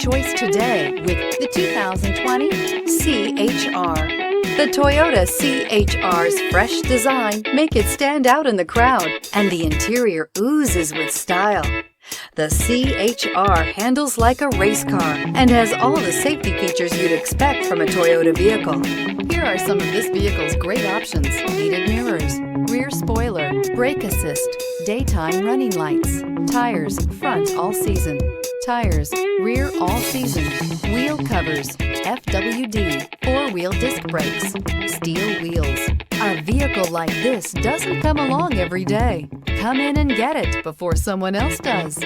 choice today with the 2020 CHR. The Toyota CHR's fresh design make it stand out in the crowd, and the interior oozes with style. The CHR handles like a race car and has all the safety features you'd expect from a Toyota vehicle. Here are some of this vehicle's great options: heated mirrors, rear spoiler, brake assist, daytime running lights, tires front all season, tires rear all season, wheel covers, FWD, four-wheel disc brakes, steel wheels. A vehicle like this doesn't come along every day. Come in and get it before someone else does.